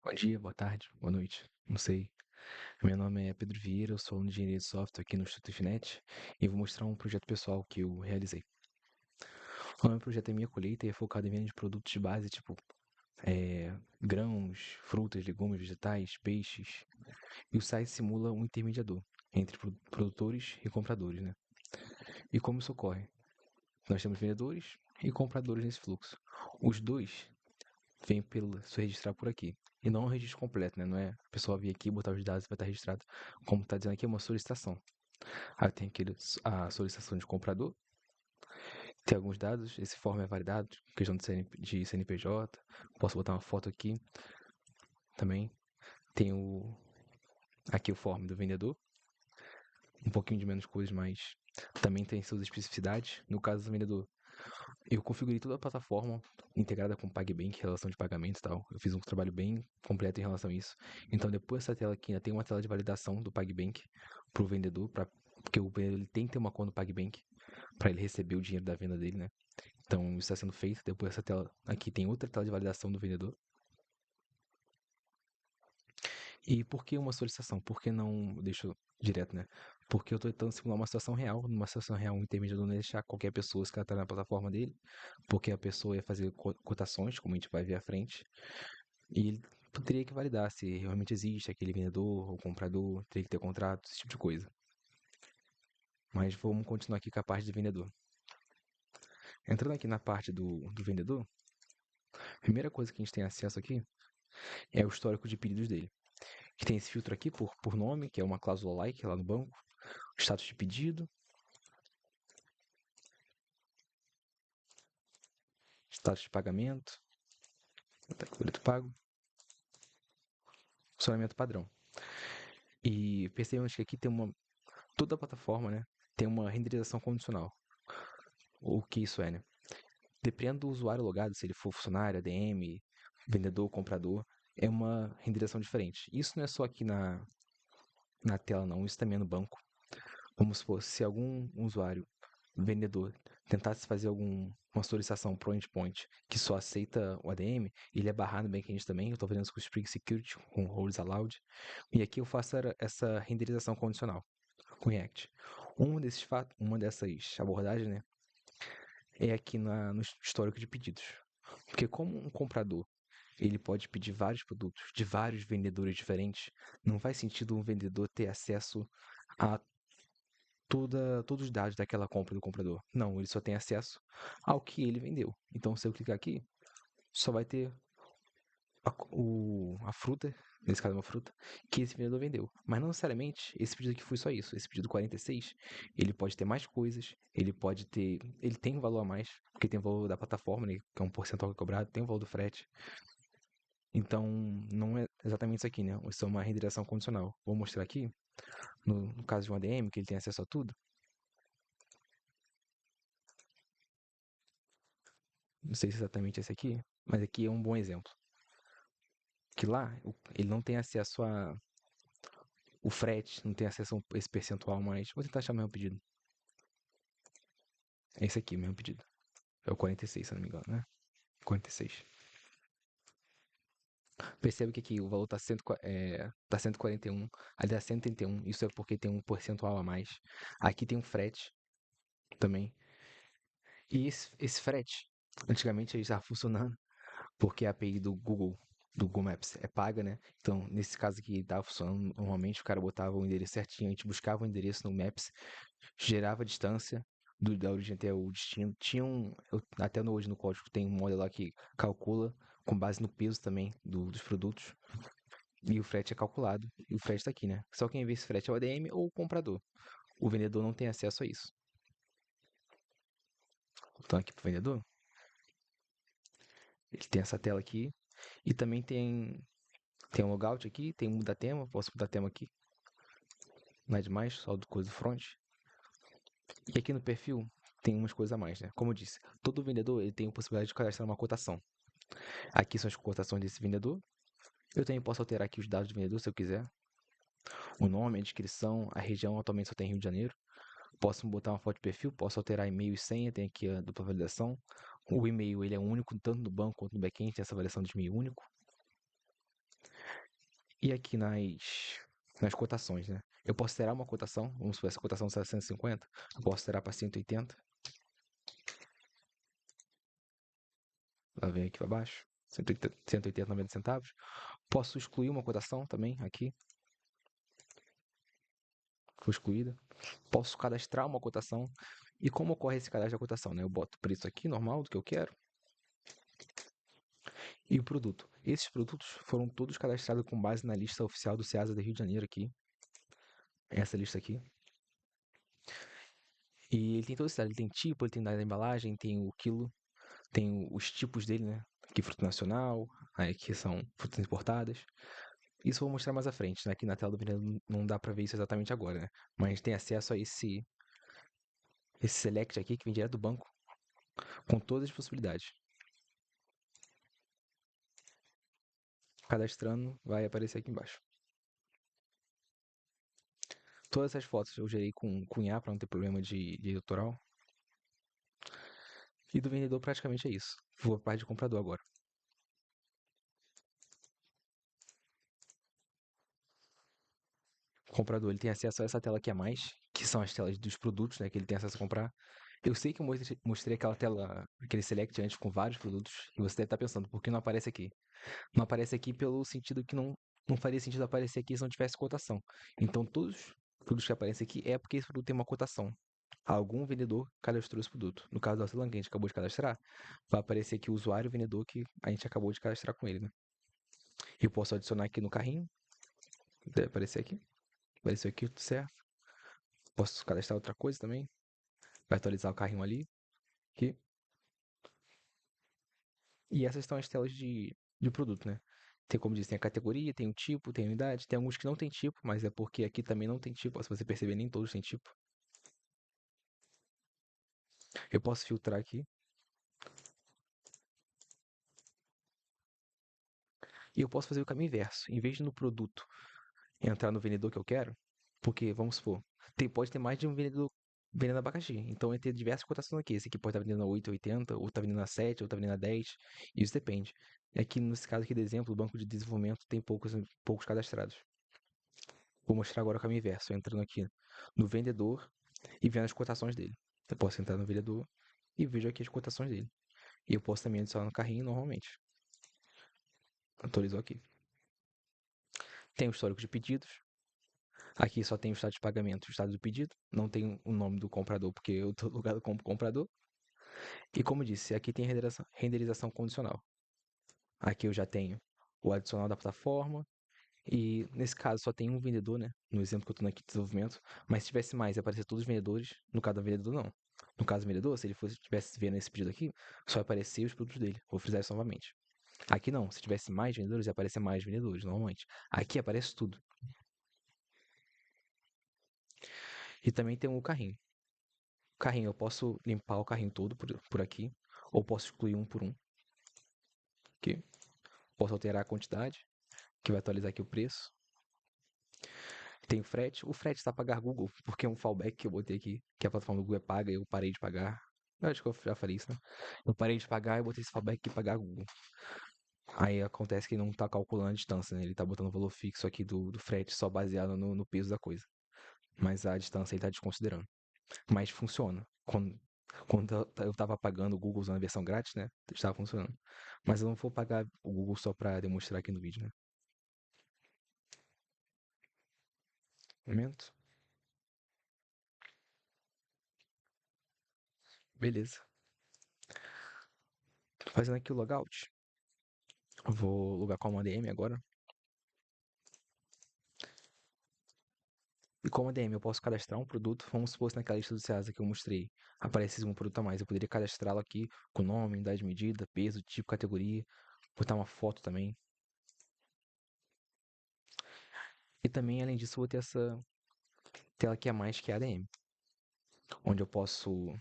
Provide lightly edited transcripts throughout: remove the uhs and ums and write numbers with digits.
Bom dia, boa tarde, boa noite, não sei. Meu nome é Pedro Vieira, eu sou um engenheiro de software aqui no Instituto Infinet e vou mostrar um projeto pessoal que eu realizei. O nome do projeto é Minha Colheita e é focado em venda de produtos de base, tipo grãos, frutas, legumes, vegetais, peixes. E o site simula um intermediador entre produtores e compradores, né? E como isso ocorre? Nós temos vendedores e compradores nesse fluxo. Os dois vem pelo se registrar por aqui. E não é um registro completo, né? Não é a pessoa vir aqui, botar os dados e vai estar registrado. Como está dizendo aqui, é uma solicitação. Aí tem a solicitação de comprador, tem alguns dados, esse form é validado, questão de CNPJ, posso botar uma foto aqui também. Tem aqui o form do vendedor, um pouquinho de menos coisas, mas também tem suas especificidades. No caso do vendedor, eu configurei toda a plataforma integrada com o PagBank, relação de pagamento e tal. Eu fiz um trabalho bem completo em relação a isso. Então, depois dessa tela aqui, ainda tem uma tela de validação do PagBank para o vendedor, porque o vendedor ele tem que ter uma conta no PagBank para ele receber o dinheiro da venda dele, né? Então, isso está sendo feito. Depois dessa tela aqui tem outra tela de validação do vendedor. E por que uma solicitação? Por que não deixo direto, né? Porque eu estou tentando simular uma situação real. Numa situação real, um intermediador não ia deixar qualquer pessoa se cadastrar na plataforma dele, porque a pessoa ia fazer cotações, como a gente vai ver à frente, e ele teria que validar se realmente existe aquele vendedor ou comprador, teria que ter contrato, esse tipo de coisa. Mas vamos continuar aqui com a parte de vendedor. Entrando aqui na parte do vendedor, a primeira coisa que a gente tem acesso aqui é o histórico de pedidos dele. Que tem esse filtro aqui por nome, que é uma cláusula like lá no banco, status de pedido, status de pagamento, boleto pago, funcionamento padrão. E percebemos que aqui tem toda a plataforma, né, tem uma renderização condicional. O que isso é, né? Dependendo do usuário logado, se ele for funcionário, ADM, vendedor, comprador, é uma renderização diferente. Isso não é só aqui na tela, não, isso também é no banco. Como se fosse, se algum usuário, vendedor, tentasse fazer alguma solicitação pro endpoint que só aceita o ADM, ele é barrado no backend também. Eu estou fazendo isso com o Spring Security, com Holds Allowed. E aqui eu faço essa renderização condicional com React. Uma dessas abordagens, né, é aqui no histórico de pedidos. Porque como um comprador ele pode pedir vários produtos de vários vendedores diferentes, não faz sentido um vendedor ter acesso a todos os dados daquela compra do comprador. Não, ele só tem acesso ao que ele vendeu. Então, se eu clicar aqui, só vai ter a fruta, nesse caso uma fruta, que esse vendedor vendeu. Mas não necessariamente esse pedido aqui foi só isso. Esse pedido 46, ele pode ter mais coisas, ele tem um valor a mais, porque tem o valor da plataforma, né, que é um percentual que é cobrado, tem o valor do frete. Então, não é exatamente isso aqui, né? Isso é uma redireção condicional. Vou mostrar aqui, no caso de um ADM, que ele tem acesso a tudo. Não sei se é exatamente esse aqui, mas aqui é um bom exemplo. Que lá, ele não tem acesso o frete, não tem acesso a esse percentual mais. Vou tentar achar o mesmo pedido. É esse aqui, o mesmo pedido. É o 46, se eu não me engano, né? 46. Percebe que aqui o valor tá, tá 141, ali dá 131. Isso é porque tem um percentual a mais. Aqui tem um frete também. E esse frete, antigamente ele estava funcionando porque a API do Google Maps é paga, né? Então, nesse caso aqui, estava funcionando. Normalmente o cara botava o endereço certinho, a gente buscava o endereço no Maps, gerava a distância da origem até o destino. Até hoje no código tem um modelo lá que calcula com base no peso também dos produtos. E o frete é calculado. E o frete está aqui, né? Só quem vê esse frete é o ADM ou o comprador. O vendedor não tem acesso a isso. Então, aqui para o vendedor, ele tem essa tela aqui. E também tem um logout aqui, tem um mudar tema. Posso mudar tema aqui. Não é demais, só do coisa do front. E aqui no perfil tem umas coisas a mais, né? Como eu disse, todo vendedor ele tem a possibilidade de cadastrar uma cotação. Aqui são as cotações desse vendedor. Eu também posso alterar aqui os dados do vendedor se eu quiser. O nome, a descrição, a região atualmente só tem Rio de Janeiro. Posso botar uma foto de perfil, posso alterar e-mail e senha, tem aqui a dupla validação. O e-mail ele é único tanto no banco quanto no backend, tem essa validação de e-mail único. E aqui nas cotações, né? Eu posso alterar uma cotação, vamos supor, essa cotação está 150, eu posso alterar para 180, lá vem aqui para baixo, 180, 90 centavos. Posso excluir uma cotação também aqui, foi excluída. Posso cadastrar uma cotação. E como ocorre esse cadastro da cotação, né? Eu boto o preço aqui, normal, do que eu quero, e o produto. Esses produtos foram todos cadastrados com base na lista oficial do Ceasa do Rio de Janeiro aqui, essa lista aqui. E ele tem todo esse dado, ele tem tipo, ele tem dado da embalagem, tem o quilo, tem os tipos dele, né? Aqui fruta nacional, aí aqui são frutas importadas. Isso eu vou mostrar mais à frente, né? Aqui na tela do vendedor não dá pra ver isso exatamente agora, né? Mas a gente tem acesso a esse select aqui que vem direto do banco, com todas as possibilidades. Cadastrando, vai aparecer aqui embaixo. Todas essas fotos eu gerei com IA para não ter problema de editorial. E do vendedor praticamente é isso. Vou para a parte de comprador agora. O comprador ele tem acesso a essa tela aqui a mais, que são as telas dos produtos, né, que ele tem acesso a comprar. Eu sei que eu mostrei aquela tela, aquele select antes com vários produtos, e você deve estar pensando, por que não aparece aqui? Não aparece aqui pelo sentido que não faria sentido aparecer aqui se não tivesse cotação. Então todos os produtos que aparecem aqui é porque esse produto tem uma cotação. Algum vendedor cadastrou esse produto. No caso do Hortelã, que a gente acabou de cadastrar, vai aparecer aqui o usuário e o vendedor que a gente acabou de cadastrar com ele, né? Eu posso adicionar aqui no carrinho, deve aparecer aqui. Apareceu aqui, tudo certo. Posso cadastrar outra coisa também. Vai atualizar o carrinho ali, aqui. E essas são as telas de produto, né? Tem, como disse, tem a categoria, tem o tipo, tem a unidade. Tem alguns que não tem tipo, mas é porque aqui também não tem tipo. Se você perceber, nem todos têm tipo. Eu posso filtrar aqui. E eu posso fazer o caminho inverso. Em vez de no produto entrar no vendedor que eu quero, porque, vamos supor, pode ter mais de um vendedor vendendo abacaxi. Então, vai ter diversas cotações aqui. Esse aqui pode estar vendendo a 8,80, ou está vendendo a 7, ou está vendendo a 10. Isso depende. Aqui, nesse caso aqui de exemplo, o banco de desenvolvimento tem poucos cadastrados. Vou mostrar agora o caminho inverso, entrando aqui no vendedor e vendo as cotações dele. Eu posso entrar no vendedor e vejo aqui as cotações dele. E eu posso também adicionar no carrinho normalmente. Atualizou aqui. Tem o histórico de pedidos. Aqui só tem o estado de pagamento e o estado do pedido. Não tem o nome do comprador, porque eu estou logado como comprador. E como disse, aqui tem renderização condicional. Aqui eu já tenho o adicional da plataforma. E nesse caso só tem um vendedor, né? No exemplo que eu estou aqui de desenvolvimento. Mas se tivesse mais, ia aparecer todos os vendedores. No caso do vendedor, não. No caso do vendedor, se ele estivesse vendo esse pedido aqui, só ia aparecer os produtos dele. Vou frisar isso novamente. Aqui não. Se tivesse mais vendedores, ia aparecer mais vendedores, normalmente. Aqui aparece tudo. E também tem o carrinho. Carrinho, eu posso limpar o carrinho todo por aqui, ou posso excluir um por um. Aqui. Posso alterar a quantidade, que vai atualizar aqui o preço. Tem o frete. O frete está a pagar Google, porque é um fallback que eu botei aqui, que a plataforma do Google é paga e eu parei de pagar. Eu acho que eu já falei isso, né? Eu parei de pagar e botei esse fallback aqui pagar Google. Aí acontece que ele não está calculando a distância, né? Ele está botando o valor fixo aqui do frete só baseado no peso da coisa. Mas a distância ele está desconsiderando. Mas funciona. Quando eu tava pagando o Google usando a versão grátis, né? Estava funcionando. Mas eu não vou pagar o Google só pra demonstrar aqui no vídeo, né? Momento. Beleza. Tô fazendo aqui o logout. Vou logar com a ADM agora. E com a ADM eu posso cadastrar um produto. Vamos supor que naquela lista do Ceasa que eu mostrei aparecesse um produto a mais. Eu poderia cadastrá-lo aqui com nome, unidade de medida, peso, tipo, categoria. Botar uma foto também. E também, além disso, eu vou ter essa tela aqui a mais que é a ADM. Onde eu posso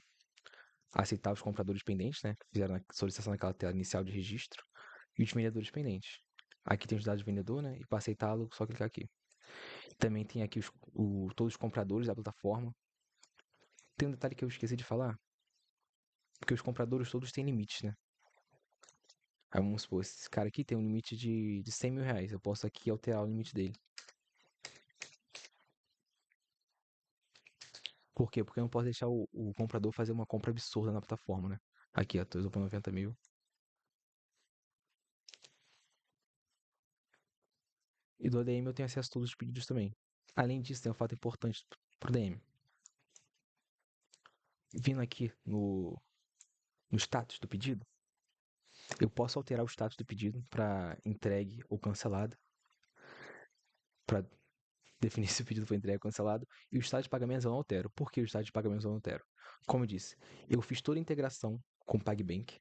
aceitar os compradores pendentes, né? Que fizeram a solicitação naquela tela inicial de registro. E os vendedores pendentes. Aqui tem os dados do vendedor, né? E para aceitá-lo, só clicar aqui. Também tem aqui todos os compradores da plataforma. Tem um detalhe que eu esqueci de falar. Porque os compradores todos têm limites, né? Aí vamos supor, esse cara aqui tem um limite de 100 mil reais. Eu posso aqui alterar o limite dele. Por quê? Porque eu não posso deixar o comprador fazer uma compra absurda na plataforma, né? Aqui, ó, tô usando por 90 mil. E do ADM eu tenho acesso a todos os pedidos também. Além disso, tem um fato importante pro DM. Vindo aqui no status do pedido, eu posso alterar o status do pedido para entregue ou cancelado, para definir se o pedido foi entregue ou cancelado, e o estado de pagamentos eu não altero. Por que o estado de pagamentos eu não altero? Como eu disse, eu fiz toda a integração com o PagBank,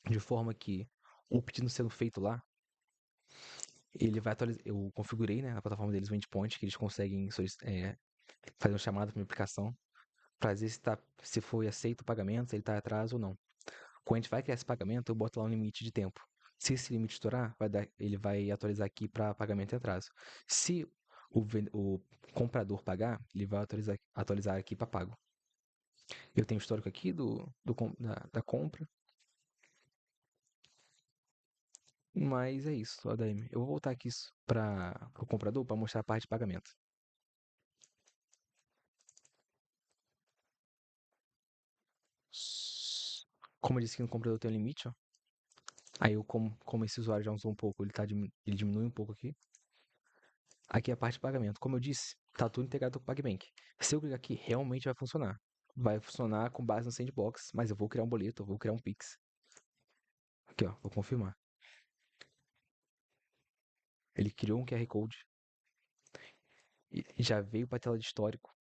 de forma que o pedido sendo feito lá, ele vai atualizar. Eu configurei, né, na plataforma deles o endpoint, que eles conseguem fazer uma chamada para minha aplicação, para ver se foi aceito o pagamento, se ele está atraso ou não. Quando a gente vai criar esse pagamento, eu boto lá um limite de tempo. Se esse limite estourar, ele vai atualizar aqui para pagamento em atraso. Se o comprador pagar, ele vai atualizar aqui para pago. Eu tenho histórico aqui da compra, mas é isso, ADM. Eu vou voltar aqui para o comprador para mostrar a parte de pagamento. Como eu disse que no comprador tem um limite, ó. Aí eu, como esse usuário já usou um pouco, ele diminui um pouco aqui. Aqui é a parte de pagamento. Como eu disse, tá tudo integrado com o PagBank. Se eu clicar aqui, realmente vai funcionar. Vai funcionar com base no Sandbox, mas eu vou criar um boleto, eu vou criar um Pix. Aqui, ó, vou confirmar. Ele criou um QR Code e já veio para a tela de histórico.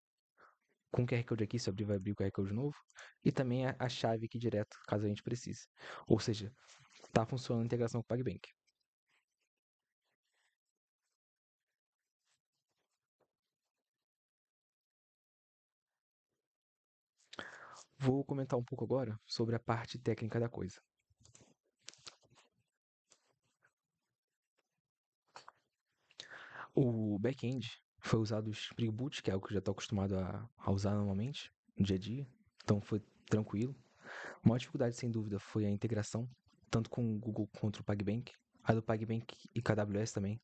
Com o QR Code aqui, se eu abrir, vai abrir o QR Code novo. E também a chave aqui direto, caso a gente precise. Ou seja, tá funcionando a integração com o PagBank. Vou comentar um pouco agora sobre a parte técnica da coisa. O back-end foi usado o Spring Boot, que é o que eu já estou acostumado a usar normalmente, no dia a dia. Então foi tranquilo. A maior dificuldade, sem dúvida, foi a integração, tanto com o Google quanto o PagBank. A do PagBank e com a AWS também.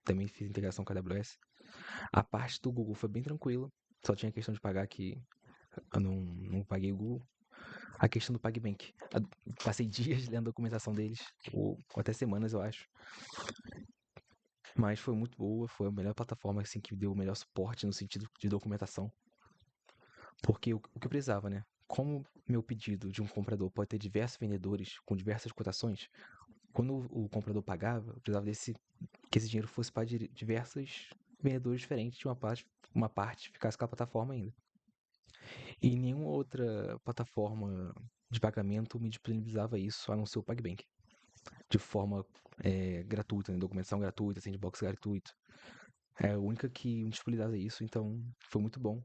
Também fiz integração com a AWS. A parte do Google foi bem tranquila. Só tinha a questão de pagar que eu não paguei o Google. A questão do PagBank. Passei dias lendo a documentação deles, ou até semanas, eu acho. Mas foi muito boa, foi a melhor plataforma assim, que deu o melhor suporte no sentido de documentação. Porque o que eu precisava, né? Como meu pedido de um comprador pode ter diversos vendedores com diversas cotações, quando o comprador pagava, eu precisava que esse dinheiro fosse para diversos vendedores diferentes de uma parte ficasse com a plataforma ainda. E nenhuma outra plataforma de pagamento me disponibilizava isso, a não ser o PagBank. De forma gratuita, né? Documentação gratuita, sandbox gratuito. É a única que me disponibilizava isso, então foi muito bom.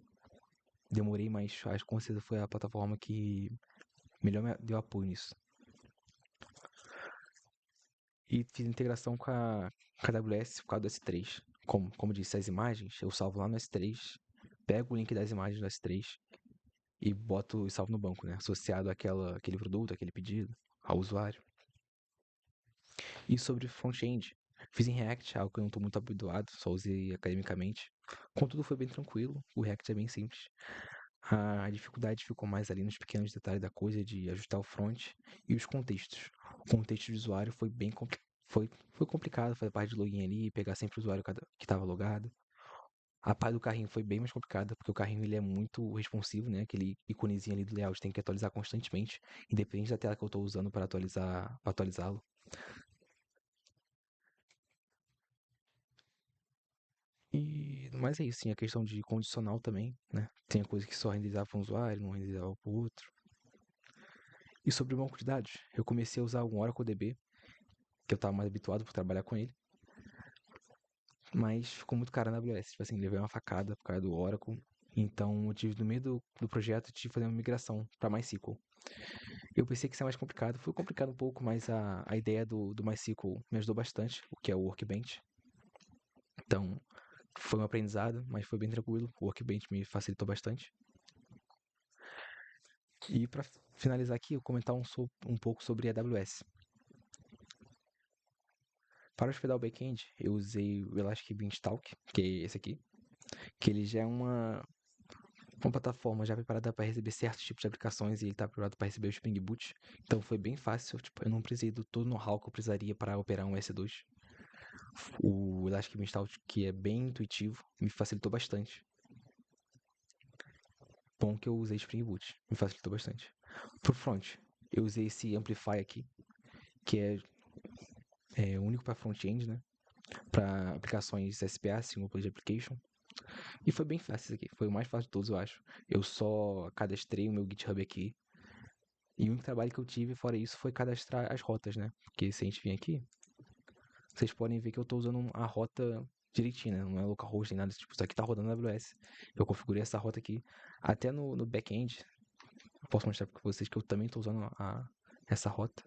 Demorei, mas acho que com certeza foi a plataforma que melhor me deu apoio nisso. E fiz integração com a AWS por causa do S3. Como disse, as imagens eu salvo lá no S3, pego o link das imagens do S3 e boto e salvo no banco, né? Associado àquele produto, àquele pedido, ao usuário. E sobre front-end, fiz em React, algo que eu não estou muito habituado, só usei academicamente. Contudo, foi bem tranquilo, o React é bem simples. A dificuldade ficou mais ali nos pequenos detalhes da coisa, de ajustar o front e os contextos. O contexto de usuário foi bem foi complicado fazer parte de login ali, pegar sempre o usuário que estava logado. A parte do carrinho foi bem mais complicada, porque o carrinho ele é muito responsivo, né? Aquele iconezinho ali do layout tem que atualizar constantemente, independente da tela que eu estou usando para atualizá-lo. E mais é isso, sim, a questão de condicional também, né? Tem a coisa que só renderizava para um usuário, não renderizava para o outro. E sobre o banco de dados, eu comecei a usar um Oracle DB, que eu estava mais habituado por trabalhar com ele, mas ficou muito caro na AWS. Tipo assim, levei uma facada por causa do Oracle. Então, eu tive, no meio do projeto, tive que fazer uma migração para MySQL. Eu pensei que isso é mais complicado, foi complicado um pouco, mas a ideia do MySQL me ajudou bastante, o que é o Workbench. Então, foi um aprendizado, mas foi bem tranquilo. O Workbench me facilitou bastante. E para finalizar aqui, eu vou comentar um pouco sobre a AWS. Para hospedar o back-end, eu usei o Elastic Beanstalk, que é esse aqui, que ele já é uma plataforma já preparada para receber certos tipos de aplicações e ele está preparado para receber o Spring Boot. Então foi bem fácil, tipo, eu não precisei do todo o know-how que eu precisaria para operar um S2. O Elastic Beanstalk, que é bem intuitivo, me facilitou bastante. Bom que eu usei Spring Boot, me facilitou bastante. Pro front, eu usei esse Amplify aqui, que é único para front-end, né? Para aplicações SPA, Single Page Application. E foi bem fácil isso aqui, foi o mais fácil de todos, eu acho. Eu só cadastrei o meu GitHub aqui. E o único trabalho que eu tive fora isso foi cadastrar as rotas, né? Porque se a gente vir aqui, vocês podem ver que eu estou usando a rota direitinho, né? Não é localhost nem nada, tipo, isso aqui tá rodando na AWS. Eu configurei essa rota aqui. Até no back-end, posso mostrar para vocês que eu também estou usando essa rota.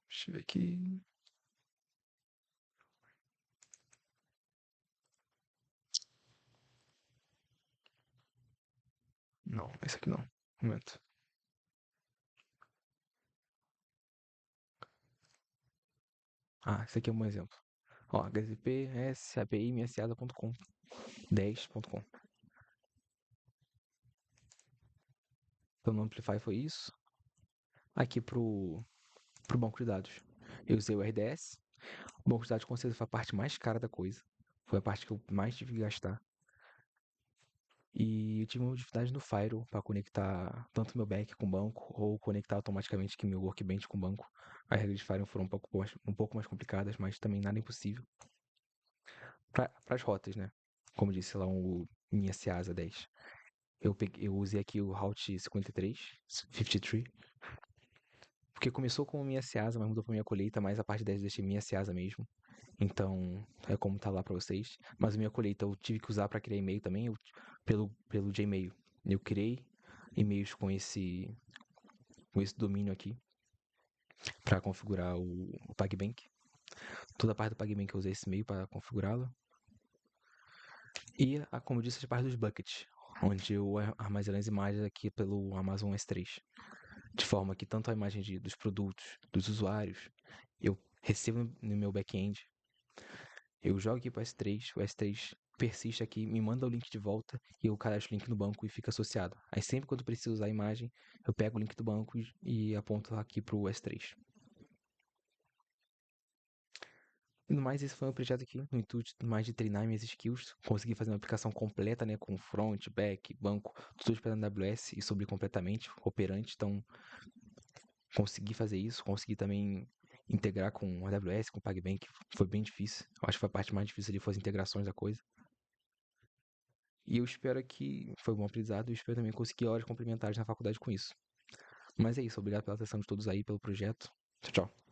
Deixa eu ver aqui. Não, esse aqui não. Um momento. Ah, esse aqui é um bom exemplo. Ó, HTTP, S, API, msasa.com, 10.com. Então no Amplify foi isso. Aqui pro banco de dados. Eu usei o RDS. O banco de dados com certeza foi a parte mais cara da coisa. Foi a parte que eu mais tive que gastar. E eu tive uma dificuldade no Firewall para conectar tanto meu back com o banco ou conectar automaticamente aqui meu workbench com o banco. As regras de Firewall foram um pouco mais complicadas, mas também nada impossível. Para as rotas, né? Como disse lá o minha Seasa 10. Eu usei aqui o Route 53, 53, porque começou com minha Seasa, mas mudou para minha colheita, mas a parte 10 eu deixei minha Seasa mesmo. Então, é como tá lá para vocês. Mas a minha colheita eu tive que usar para criar e-mail também, pelo Gmail. Eu criei e-mails com esse domínio aqui para configurar o PagBank. Toda a parte do PagBank eu usei esse e-mail para configurá-lo. E, como eu disse, a parte dos buckets, onde eu armazenei as imagens aqui pelo Amazon S3. De forma que tanto a imagem dos produtos, dos usuários, eu recebo no meu back-end, eu jogo aqui para o S3 persiste aqui, me manda o link de volta e eu cadastro o link no banco e fica associado. Aí sempre quando eu preciso usar a imagem, eu pego o link do banco e aponto aqui para o S3. E no mais, esse foi um projeto aqui, no intuito mais de treinar minhas skills, conseguir fazer uma aplicação completa, né, com front, back, banco, tudo hospedado na AWS e sobre completamente, operante, então consegui fazer isso, consegui também integrar com o AWS, com o PagBank, foi bem difícil. Eu acho que foi a parte mais difícil ali, foi as integrações da coisa. E eu espero que foi um bom aprendizado e espero também conseguir horas complementares na faculdade com isso. Mas é isso, obrigado pela atenção de todos aí, pelo projeto. Tchau, tchau.